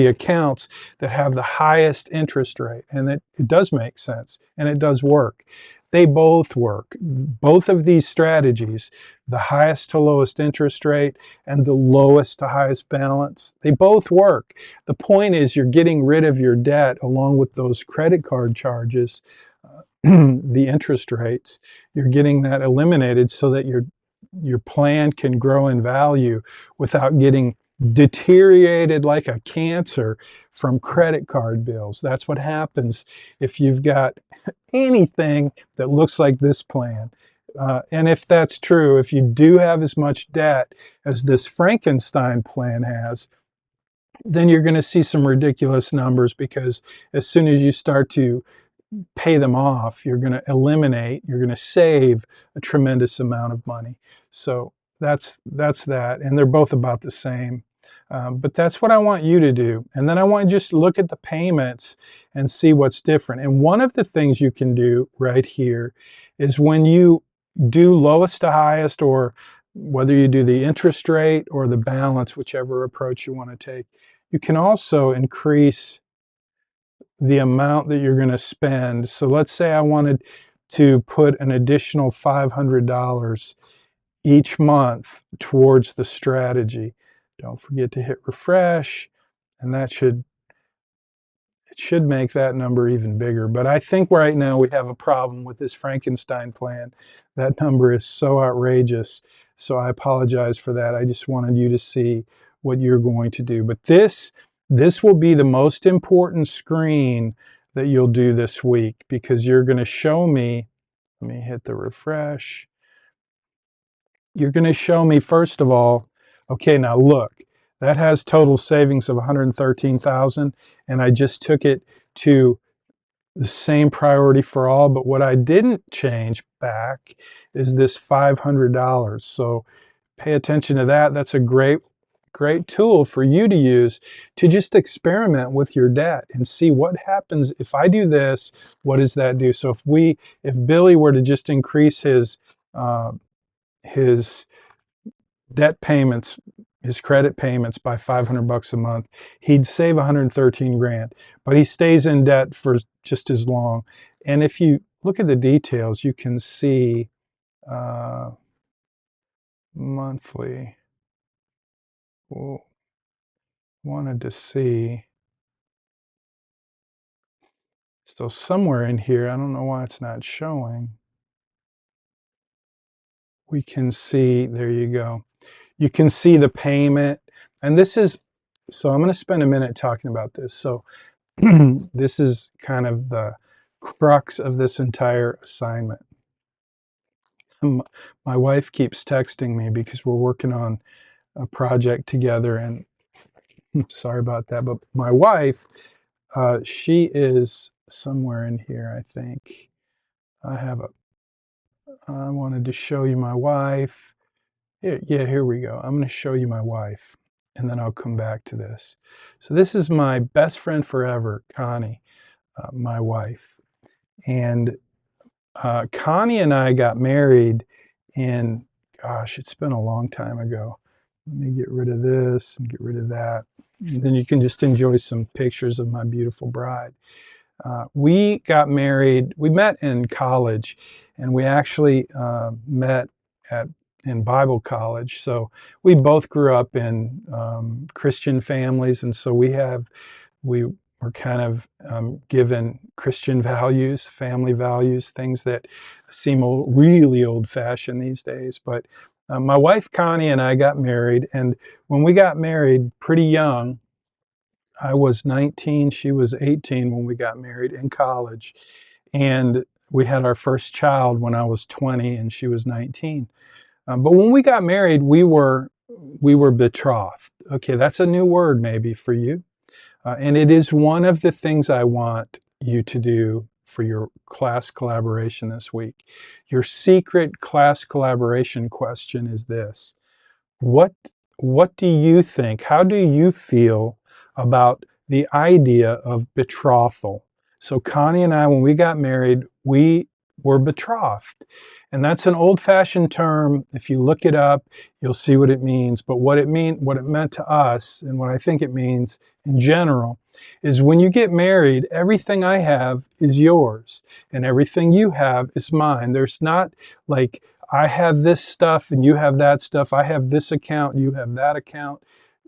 accounts that have the highest interest rate. And it does make sense, and it does work. They both work. Both of these strategies, the highest to lowest interest rate and the lowest to highest balance, they both work. The point is you're getting rid of your debt along with those credit card charges, the interest rates. You're getting that eliminated so that your plan can grow in value without getting deteriorated like a cancer from credit card bills. That's what happens if you've got anything that looks like this plan. And if that's true, if you do have as much debt as this Frankenstein plan has, then you're going to see some ridiculous numbers, because as soon as you start to pay them off, you're going to eliminate, you're going to save a tremendous amount of money. So that's that. And they're both about the same. But that's what I want you to do. And then I want you to just look at the payments and see what's different. And one of the things you can do right here is when you do lowest to highest, or whether you do the interest rate or the balance, whichever approach you want to take, you can also increase the amount that you're going to spend. So let's say I wanted to put an additional $500 each month towards the strategy. Don't forget to hit refresh, and it should make that number even bigger. But I think right now we have a problem with this Frankenstein plan. That number is so outrageous. So I apologize for that. I just wanted you to see what you're going to do. But this will be the most important screen that you'll do this week, because you're going to show me, let me hit the refresh. You're going to show me, first of all, okay, now look, that has total savings of 113,000, and I just took it to the same priority for all, but what I didn't change back is this $500. So pay attention to that. That's a great tool for you to use to just experiment with your debt and see what happens if I do this. What does that do? So if Billy were to just increase his debt payments, his credit payments by $500 a month, he'd save 113 grand, but he stays in debt for just as long. And if you look at the details, you can see monthly. Well, wanted to see. So somewhere in here, I don't know why it's not showing. We can see, there you go. You can see the payment. And this is, so I'm going to spend a minute talking about this. So this is kind of the crux of this entire assignment. My wife keeps texting me because we're working on a project together, and sorry about that, but my wife, she is somewhere in here, I think. I wanted to show you my wife. Here we go. I'm going to show you my wife, and then I'll come back to this. So this is my best friend forever, Connie, my wife. And Connie and I got married in, gosh, it's been a long time ago. Let me get rid of this and get rid of that. And then you can just enjoy some pictures of my beautiful bride. We got married, we met in college, and we actually met in Bible college. So we both grew up in Christian families, and so we were kind of given Christian values, family values, things that seem really old-fashioned these days. But my wife Connie and I got married, and when we got married pretty young, I was 19, she was 18 when we got married in college. And we had our first child when I was 20 and she was 19. But when we got married, we were betrothed. Okay, that's a new word maybe for you. And it is one of the things I want you to do for your class collaboration this week. Your secret class collaboration question is this. What what do you think? How do you feel about the idea of betrothal? So Connie and I, when we got married, we were betrothed. And that's an old-fashioned term. If you look it up, you'll see what it means. But what it meant to us, and what I think it means in general, is when you get married, everything I have is yours, and everything you have is mine. There's not like I have this stuff and you have that stuff. I have this account, you have that account.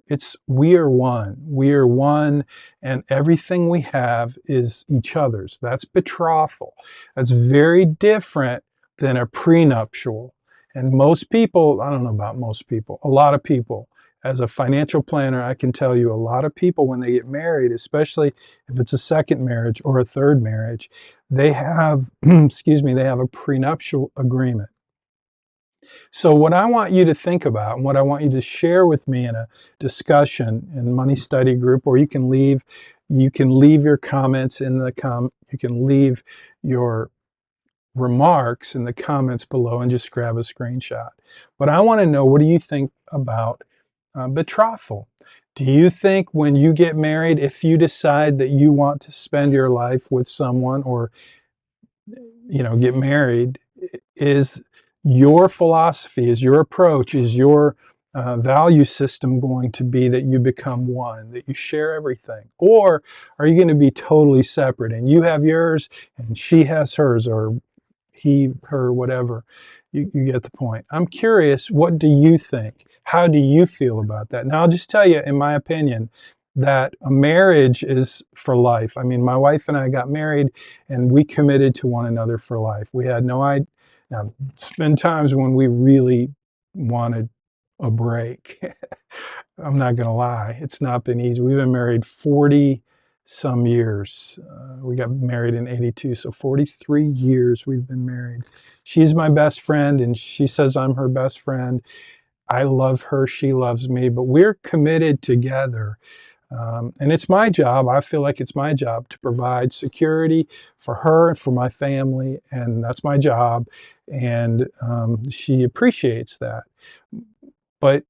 It's we are one. We are one, and everything we have is each other's. That's betrothal. That's very different than a prenuptial. And most people, I don't know about most people, a lot of people, as a financial planner, I can tell you a lot of people when they get married, especially if it's a second marriage or a third marriage, they have, excuse me, they have a prenuptial agreement. So what I want you to think about and what I want you to share with me in a discussion in money study group, or you can leave your comments in you can leave your remarks in the comments below and just grab a screenshot. But I want to know, what do you think about betrothal? Do you think when you get married, if you decide that you want to spend your life with someone, or get married, is your philosophy, is your approach, is your value system going to be that you become one, that you share everything? Or are you going to be totally separate and you have yours and she has hers, or he, her, whatever? You get the point. I'm curious, what do you think? How do you feel about that? Now, I'll just tell you, in my opinion, that a marriage is for life. I mean, my wife and I got married and we committed to one another for life. We had no idea. Now, it's been times when we really wanted a break. I'm not going to lie. It's not been easy. We've been married 40 some years. We got married in 82, so 43 years we've been married. She's my best friend and she says I'm her best friend. I love her, she loves me, but we're committed together. And it's my job, I feel like it's my job to provide security for her and for my family, and that's my job. And she appreciates that. But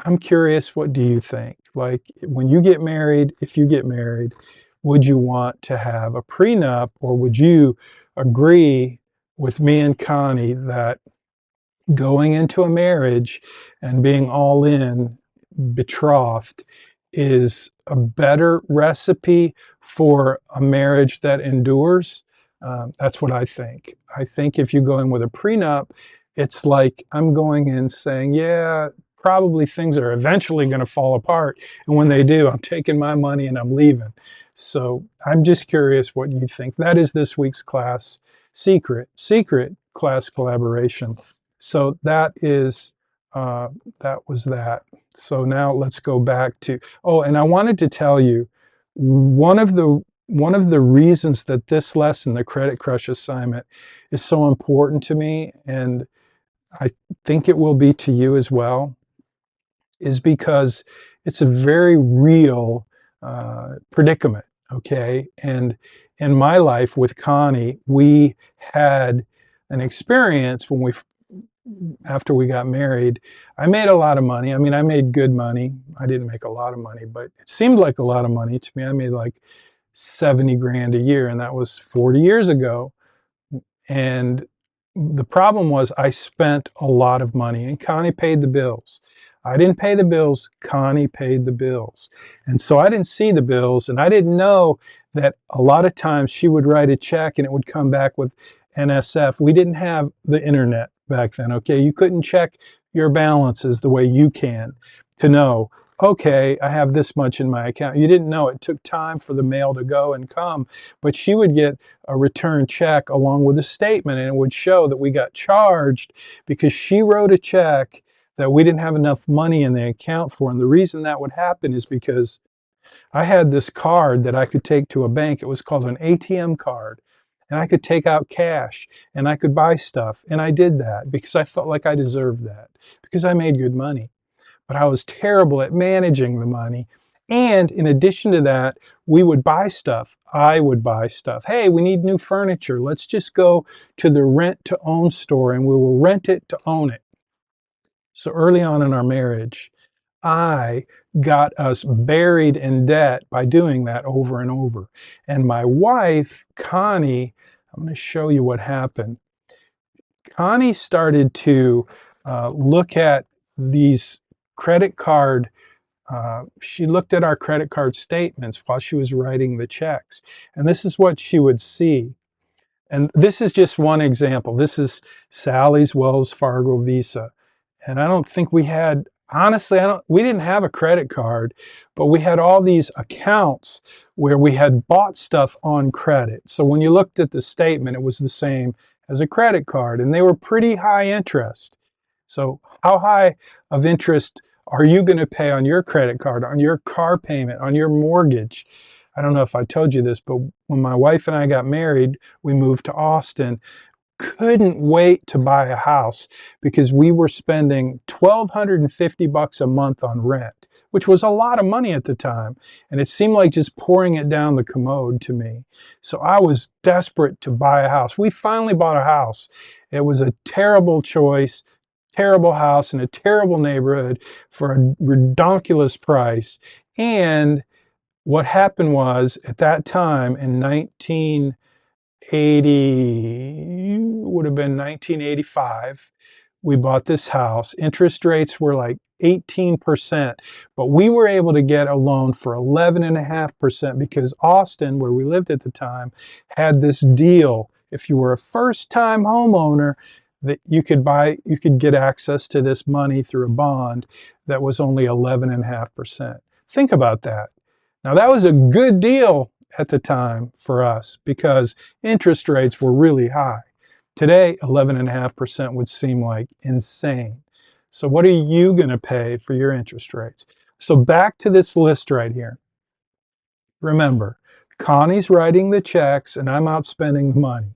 I'm curious, what do you think? Like, when you get married, if you get married, would you want to have a prenup, or would you agree with me and Connie that going into a marriage and being all in, betrothed, is a better recipe for a marriage that endures? That's what I think. I think if you go in with a prenup, it's like I'm going in saying, yeah, probably things are eventually going to fall apart. And when they do, I'm taking my money and I'm leaving. So I'm just curious what you think. That is this week's class secret class collaboration. So that was that. So now let's go back to, oh, and I wanted to tell you, one of the reasons that this lesson, the Credit Crush assignment, is so important to me, and I think it will be to you as well, is because it's a very real predicament, okay? And in my life with Connie, we had an experience when after we got married, I made a lot of money. I mean, I made good money. I didn't make a lot of money, but it seemed like a lot of money to me. I made like 70 grand a year, and that was 40 years ago. And the problem was I spent a lot of money, and Connie paid the bills. I didn't pay the bills, Connie paid the bills. And so I didn't see the bills, and I didn't know that a lot of times she would write a check and it would come back with NSF. We didn't have the internet back then, okay? You couldn't check your balances the way you can to know, okay, I have this much in my account. You didn't know. It took time for the mail to go and come, but she would get a return check along with a statement, and it would show that we got charged because she wrote a check that we didn't have enough money in the account for. And the reason that would happen is because I had this card that I could take to a bank. It was called an ATM card. And I could take out cash and I could buy stuff. And I did that because I felt like I deserved that because I made good money. But I was terrible at managing the money. And in addition to that, we would buy stuff. I would buy stuff. Hey, we need new furniture. Let's just go to the rent to own store and we will rent it to own it. So early on in our marriage, I got us buried in debt by doing that over and over. And my wife, Connie, I'm going to show you what happened. Connie started to look at these credit card, she looked at our credit card statements while she was writing the checks. And this is what she would see. And this is just one example. This is Sally's Wells Fargo Visa. And I don't think we had, honestly, we didn't have a credit card, but we had all these accounts where we had bought stuff on credit. So when you looked at the statement, it was the same as a credit card, and they were pretty high interest. So how high of interest are you going to pay on your credit card, on your car payment, on your mortgage? I don't know if I told you this, but when my wife and I got married, we moved to Austin. Couldn't wait to buy a house because we were spending $1,250 a month on rent, which was a lot of money at the time. And it seemed like just pouring it down the commode to me. So I was desperate to buy a house. We finally bought a house. It was a terrible choice, terrible house in a terrible neighborhood for a redonkulous price. And what happened was at that time in 1980, would have been 1985, we bought this house. Interest rates were like 18%, but we were able to get a loan for 11.5% because Austin, where we lived at the time, had this deal. If you were a first-time homeowner, that you could get access to this money through a bond that was only 11.5%. Think about that. Now that was a good deal at the time for us because interest rates were really high. Today, 11.5% would seem like insane. So what are you going to pay for your interest rates? So back to this list right here. Remember, Connie's writing the checks and I'm out spending the money.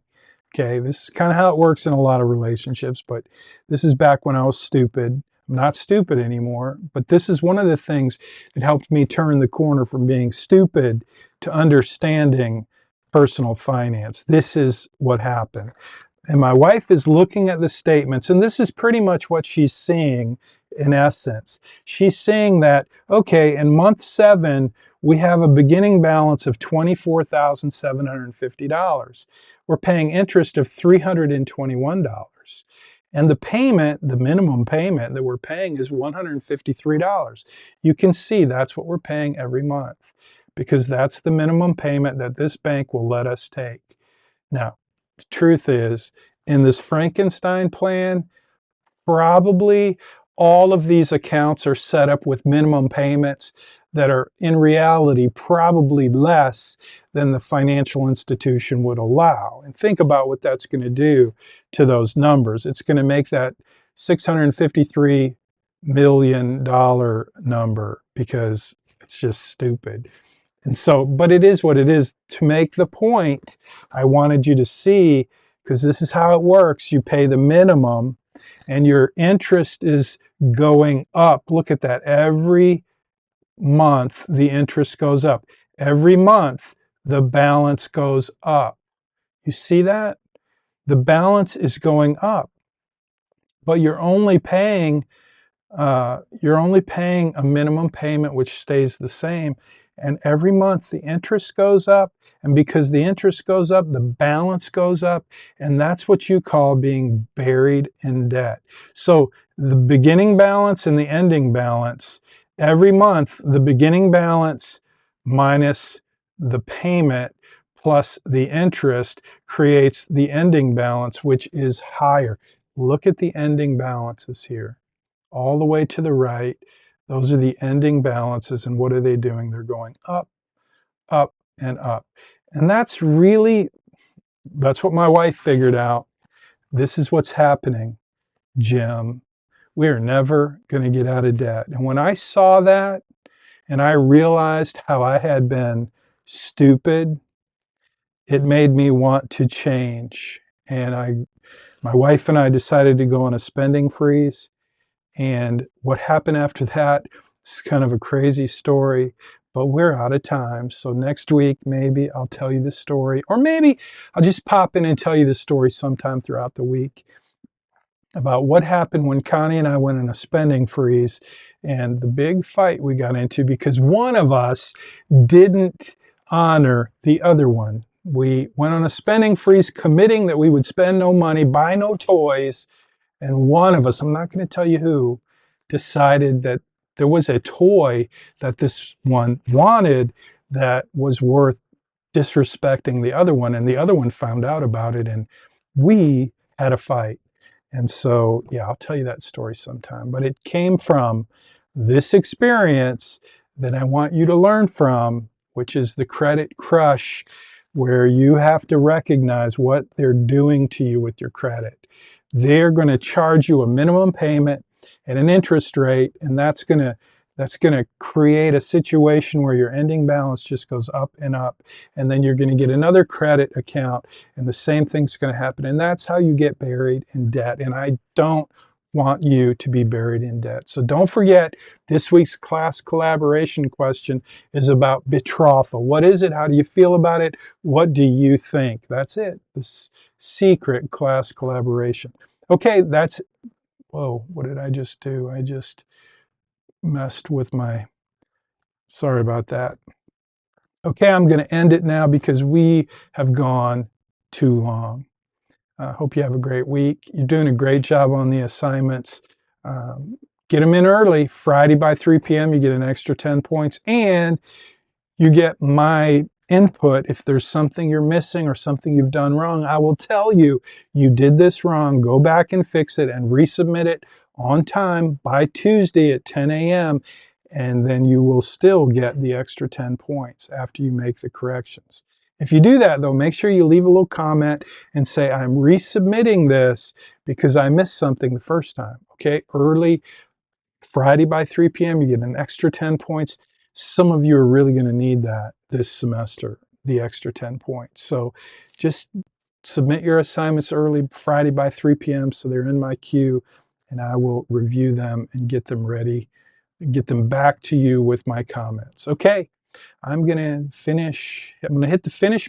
Okay, this is kind of how it works in a lot of relationships, but this is back when I was stupid. I'm not stupid anymore, but this is one of the things that helped me turn the corner from being stupid to understanding personal finance. This is what happened. And my wife is looking at the statements, and this is pretty much what she's seeing in essence. She's seeing that, okay, in month 7, we have a beginning balance of $24,750. We're paying interest of $321. And the payment, the minimum payment that we're paying is $153. You can see that's what we're paying every month because that's the minimum payment that this bank will let us take. Now, the truth is, in this Frankenstein plan, probably all of these accounts are set up with minimum payments that are in reality probably less than the financial institution would allow. And think about what that's going to do to those numbers. It's going to make that $653 million number because it's just stupid. And so, but it is what it is. To make the point, I wanted you to see, because this is how it works. You pay the minimum and your interest is going up. Look at that. Every month, the interest goes up. Every month, the balance goes up. You see that? The balance is going up. but you're only paying a minimum payment which stays the same, and every month the interest goes up, and because the interest goes up, the balance goes up, and that's what you call being buried in debt. So the beginning balance and the ending balance, every month the beginning balance minus the payment plus the interest creates the ending balance, which is higher. Look at the ending balances here all the way to the right. Those are the ending balances. And what are they doing? They're going up, up, and up. And that's what my wife figured out. This is what's happening, Jim. We're never going to get out of debt. And when I saw that and I realized how I had been stupid, it made me want to change. And my wife and I decided to go on a spending freeze. And what happened after that is kind of a crazy story, but we're out of time. So next week, maybe I'll tell you the story, or maybe I'll just pop in and tell you the story sometime throughout the week about what happened when Connie and I went on a spending freeze and the big fight we got into because one of us didn't honor the other one. We went on a spending freeze committing that we would spend no money, buy no toys, and one of us, I'm not going to tell you who, decided that there was a toy that this one wanted that was worth disrespecting the other one. And the other one found out about it, and we had a fight. And so, yeah, I'll tell you that story sometime. But it came from this experience that I want you to learn from, which is the credit crush, where you have to recognize what they're doing to you with your credit. They're going to charge you a minimum payment and an interest rate, and that's going to create a situation where your ending balance just goes up and up, and then you're going to get another credit account, and the same thing's going to happen, and that's how you get buried in debt. And I don't want you to be buried in debt. So don't forget, this week's class collaboration question is about betrothal. What is it? How do you feel about it? What do you think? That's it. This secret class collaboration. Okay, whoa, what did I just do? I just messed with sorry about that. Okay, I'm going to end it now because we have gone too long. I hope you have a great week. You're doing a great job on the assignments. Get them in early. Friday by 3 p.m. you get an extra 10 points, and you get my input. If there's something you're missing or something you've done wrong, I will tell you, you did this wrong. Go back and fix it and resubmit it on time by Tuesday at 10 a.m. And then you will still get the extra 10 points after you make the corrections. If you do that, though, make sure you leave a little comment and say, I'm resubmitting this because I missed something the first time. Okay, early, Friday by 3 p.m., you get an extra 10 points. Some of you are really going to need that this semester, the extra 10 points. So just submit your assignments early, Friday by 3 p.m., so they're in my queue, and I will review them and get them ready, get them back to you with my comments. Okay, I'm going to hit the finish button.